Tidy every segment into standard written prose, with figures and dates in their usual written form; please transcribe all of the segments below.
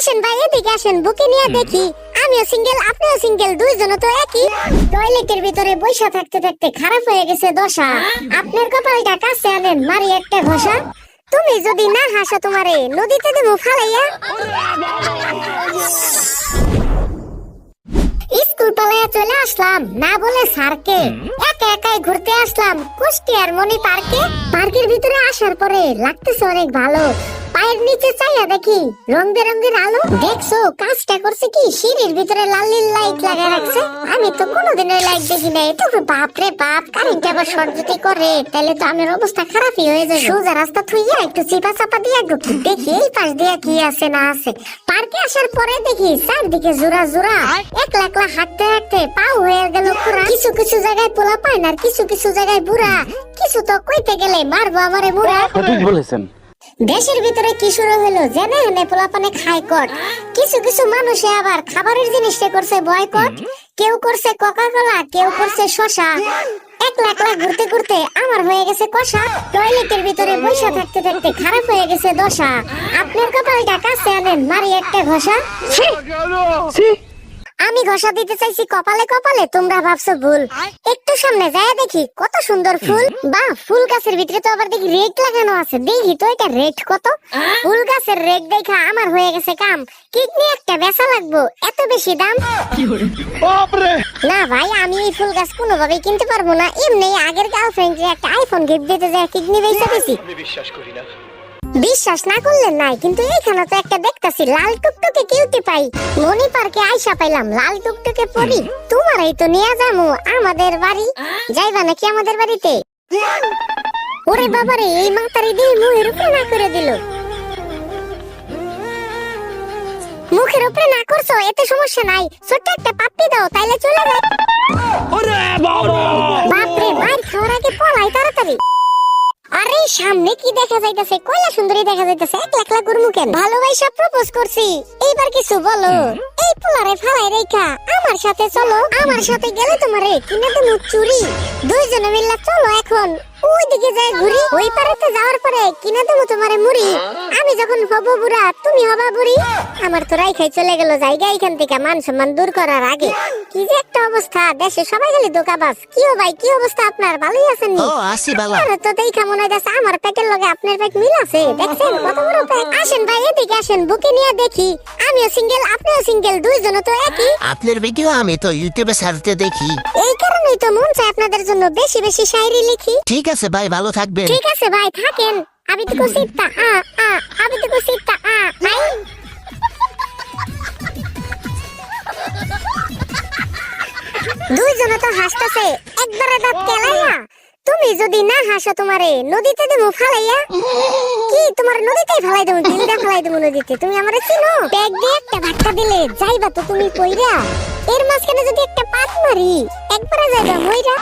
আসেন ভাই, এদিকে আসেন, বুকে নিয়ে দেখি। আমিও সিঙ্গেল, আপনিও সিঙ্গেল, দুইজন তো একই। টয়লেটের ভিতরে বসে থাকতে থাকতে খারাপ হয়ে গেছে দশা। আপনার কপালটা কাছে আনেন, মারি একটা ঘষা। তুমি যদি না হাসো তোমারে নদীতে দেবো ফালাইয়া। স্কুল পালাইয়া চলে আসলাম না বলে স্যারকে, একা একাই ঘুরতে আসলাম কুষ্টিয়ার মনি পার্কে। পার্কের ভিতরে আসার পরে লাগতেছে অনেক ভালো। পায়ের নিচে চাইয়া দেখি রং বেরঙের আলো। দেখছো কাজটা করছে কি, সিঁড়ির ভিতরে লাল নীল লাইট লাগা রাখছে। আমি তো কোনোদিন ওই লাইট দেখি নাই। তো বাপ রে বাপ, কারেন্ট আবার শর্ট যদি করে তাহলে তো আমার অবস্থা খারাপই হয়ে যাবে। সোজা রাস্তা থুইয়া একটু চিপা চাপা দিয়া ঢুকি, দেখি এই পাশ দিয়া কি আছে না আছে। পার্কে আসার পরে দেখি চারদিকে জোড়া জোড়া, একলা একলা হাঁটতে হাঁটতে পাও হয়ে গেল পুরা। কিছু কিছু জায়গায় পোলা পায় না, আর কিছু কিছু জায়গায় বুড়া। কিছু তো কইতে গেলে মারবো আমারে মুড়া। ঠিক বলেছেন। দেশের ভিতরে কি শুরু হলো, জেনে হেনে পোলাপানে খায় কট। কিছু কিছু মানুষে আবার খাবারের জিনিসটা করছে বয়কট। কেউ করছে কোকা কোলা, কেউ করছে শশা। একলা একলা ঘুরতে ঘুরতে আমার হয়ে গেছে কষা। টয়লেটের ভিতরে বসে থাকতে থাকতে খারাপ হয়ে গেছে দশা। আপনার কপালটা কাছে আনেন, মারি একটা ঘষা। আমি ঘষা দিতে চাইছি কপালে কপালে, তোমরা ভাবছো ভুল। একটু সামনে যায় দেখি কত সুন্দর ফুল। বাহ, ফুল গাছের ভিতরে তো আবার দেখি রেট লাগানো আছে। দেখি তো এটা রেট কত। ফুল গাছের রেট দেখা আমার হয়ে গেছে কাম। কিডনি একটা বেচা লাগবো, এত বেশি দাম। না ভাই, আমি এই ফুল গাছ কোনোভাবেই কিনতে পারবো না। এমনি আগের গার্লফ্রেন্ড একটা আইফোন গিফট দিতে যায় কিডনি বেচা দিছি। বিশ্বাস না করলে নাই, কিন্তু এইখানে তো একটা দেখতাছি লাল টুকটুকে কিউটি পাই। মনি পার্কে আইসা পাইলাম লাল টুকটুকে পরি। তোমারই তো নিয়ে যাবো আমাদের বাড়ি। যাইবা নাকি আমাদের বাড়িতে? ওরে বাবারে, এই মাতারি দিয়ে মুখের উপরে না করে দিল। মুখের উপরে না করছো এতে সমস্যা নাই, ছোট্ট একটা পাপ্পি দাও তাইলে চলে যায়। বাপরে, মার খাওয়ার আগে পলাই তাড়াতাড়ি। আরে সামনে কি দেখা যাইতাছে? কয়লা সুন্দরী দেখা যাইতাছে। একলা একলা গুরমু কেন? ভালোবাসা প্রপোজ করছি, এইবার কিছু বলো। এই পোলারে ফালাই রেখা আমার সাথে চলো। আমার সাথে গেলে তোমারে কিনে দেবো চুরি। দুইজনে মিল্লা চলো এখন ওইদিকে যায় ঘুরি। ওই পারেতে যাওয়ার পরে কিনে দেবো তোমারে মুড়ি। আমি যখন হবো বুড়া তুমি হবা বুড়ি। আমার তো রাইখাই চলে গেল জায়গা এখান থেকে, মান সম্মান দূর করার আগে। কি যে একটা অবস্থা, দেশে সবাই খালি দোকাবাজ। কি ও ভাই, কি অবস্থা আপনার? ভালোই আছেন নি? আসি বালা। আরে তো দেখা মনে হইতাছে আমার পেটের লগে আপনার পেট মিল আছে। দেখছেন কত বড় পেট। আসেন ভাই, এদিকে আসেন, বুকে নিয়ে দেখি। আমিও সিঙ্গেল, আপনিও সিঙ্গেল, দুইজন তো একই। আপনার ভিডিও আমি তো ইউটিউবে সার্চে দেখি। এই কারণেই তো মন চায় আপনাদের জন্য বেশি বেশি শায়রি লিখি। ঠিক আছে ভাই, ভালো থাকবেন। ঠিক আছে ভাই, থাকেন। আমি তো কুসিতা আমি তো কুসিতা ভাই। দুইজনে তো হাসতেছে একবারে দাঁত কেলাইয়া। তুমি যদি না হাসো তোমারে নদীতে দেবো ফালাইয়া। কি তোমার নদীতেই ফালাই দেবো? দিলটা ফালাই দেবো নদীতে। তুমি আমারে চিনো? ব্যাগ দিয়ে একটা ধাক্কা দিলে যাইবা তো তুমি কইরা। এর মাঝখানে যদি একটা পাত মারি একবারে যাইবা মইরা।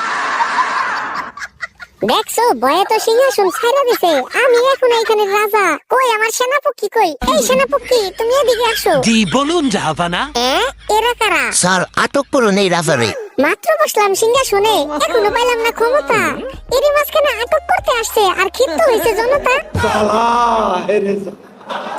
দেখছো বয়ে তো সিংহাসন ছাইরা দিছে। আমি এখন এইখানে রাজা। কই আমার সেনাপক্ষী কই? এই সেনাপক্ষী তুমি এদিকে আসো। জি বলুন জাহাপানা। এরা কারা? স্যার আটক করুন এই রাজারে। মাত্র বসলাম সিংহাসনে, এখনো পাইলাম না ক্ষমতা। এরই মাঝখানে আটক করতে আসছে আর ক্ষিপ্ত হয়েছে জনতা।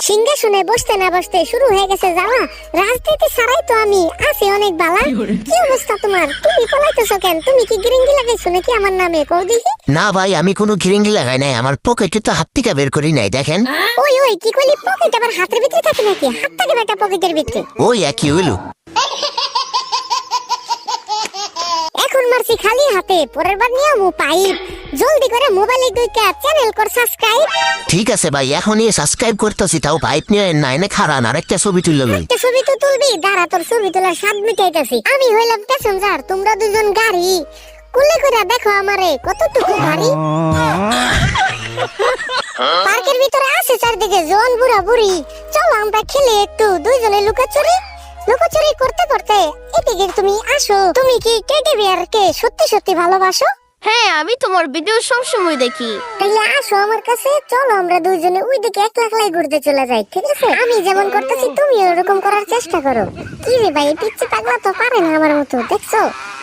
সিংহাসনে বসতে না বসতে শুরু হয়ে গেছে জ্বালা। রাজনীতি ছাড়াই তো আমি আছি অনেক বালা। কি অবস্থা তোমার? তুমি পলাইতেছো কেন? তুমি কি গিরিঙ্গি লাগাইছো নাকি আমার নামে? কও দেখি। না ভাই, আমি কোনো গিরিঙ্গি লাগাই নাই। আমার পকেটে তো হাত থেকে বের করি নাই, দেখেন। ওই ওই কি কইলি? পকেট আবার হাতের ভিতরে থাকে নাকি? হাত থাকে বেটা পকেটের ভিতরে। ওই একই হইলো। এখন মারছি খালি হাতে, পরের বার নিয়ে আমু পাইপ। জলদি করে মোবাইলে ঢুইকা চ্যানেল কর সাবস্ক্রাইব। ঠিক আছে ভাই, এখনই সাবস্ক্রাইব করতেছি। তাও পাইপ নিয়ে না এনে খারান আর একটা ছবি তুলে লই। একটা ছবি তো তুলবি, দাঁড়া তোর ছবি তোলার স্বাদ মিটাইতাছি। আমি হইলাম প্যাসেঞ্জার, তোমরা দুজন গাড়ি। কুলে করে দেখো আমারে কতটুকু ভারী। পার্কের ভিতরে আছে চারদিকে জন বুড়া বুড়ি। চলো আমরা খেলি একটু দুইজনে লুকোচুরি। লুকোচুরি করতে করতে এদিকে তুমি আসো। তুমি কি টেডি বিয়ারকে সত্যি সত্যি ভালোবাসো? হ্যাঁ, আমি তোমার ভিডিও সবসময় দেখি। তাইলে আসো আমার কাছে, চলো আমরা দুইজনে ওই দিকে একলা একলাই ঘুরতে চলে যাই, ঠিক আছে? আমি যেমন করতেছি তুমি ওরকম করার চেষ্টা করো। কি রে ভাই, পিচ্ছি পাগলা তো পারে না আমার মতো, দেখছো?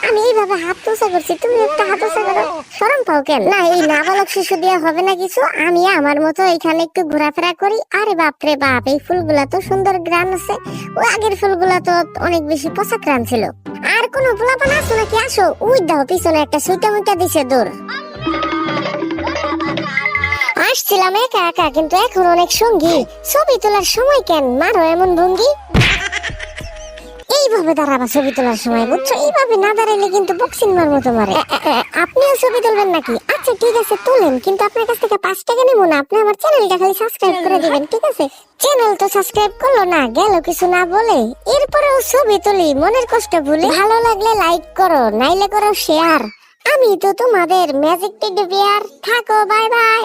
আমি এইভাবে হাত তোষা করছি, তুমি একটা হাত তোষা করো, শরম পাও কেন? না এই নাবালক শিশু দিয়ে হবে না কিছু, আমি আমার মতো এখানে একটু ঘোরাফেরা করি। আরে বাপ রে বাপ, এই ফুলগুলা তো সুন্দর গ্রান আছে, ওই আগের ফুলগুলা তো অনেক বেশি পচা গ্রান ছিল। আর কোন পোলাপান আসো নাকি? আসো, ওই দাও পিছনে একটা সুইটা মুইটা দিছে দূর। আসছিলাম একা একা, কিন্তু এখন অনেক সঙ্গী। ছবি তোলার সময় কেন মারো এমন ভঙ্গি? এইভাবে দাঁড়াবা ছবি তোলার সময়, বুঝছো? এইভাবে না দাঁড়াইলে কিন্তু বক্সিং মার মতো মারে। আপনিও ছবি তুলবেন নাকি? আচ্ছা ঠিক আছে তুলেন, কিন্তু আপনার কাছ থেকে 5 টাকা নেবো না। আপনি আমার চ্যানেলটা খালি সাবস্ক্রাইব করে দিবেন, ঠিক আছে? চ্যানেল তো সাবস্ক্রাইব করলো না, গেল কিছু না বলে। এরপরেও ছবি তুলি মনের কষ্ট ভুলে। ভালো লাগলে লাইক করো, নাইলে করো শেয়ার। আমি তো তোমাদের ম্যাজিক টেডি বিয়ার। থাকো, বাই বাই।